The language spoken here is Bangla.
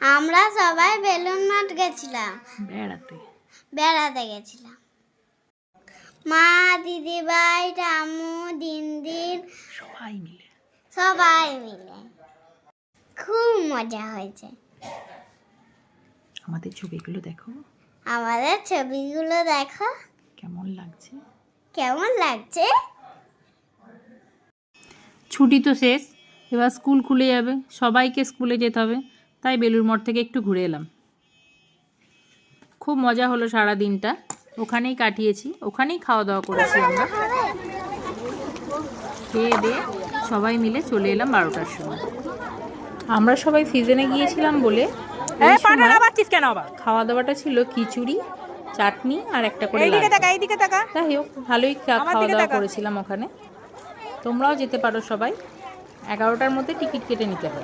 আমরা সবাই বেলুন মাঠ গেছিলাম, বেড়াতে গেছিলাম। মা, দিদি ভাই, ঠাম্মু, দিন সবাই মিলে খুব মজা হয়েছে। আমাদের ছবিগুলো দেখো কেমন লাগছে। ছুটি তো শেষ, এবার স্কুল খুলে যাবে, সবাইকে স্কুলে যেতে হবে, তাই বেলুড় মঠ থেকে একটু ঘুরে এলাম। খুব মজা হলো, সারা দিনটা ওখানেই কাটিয়েছি, ওখানেই খাওয়া দাওয়া করেছি আমরা। খেয়ে দিয়ে সবাই মিলে চলে এলাম 12টার সময়। আমরা সবাই ফিজেনে গিয়েছিলাম বলে খাওয়া দাওয়াটা ছিল খিচুড়ি, চাটনি আর একটা করে যাই হোক ভালোই খাওয়া দাওয়া করেছিলাম ওখানে। তোমরাও যেতে পারো সবাই, 11টার মধ্যে টিকিট কেটে নিতে হবে।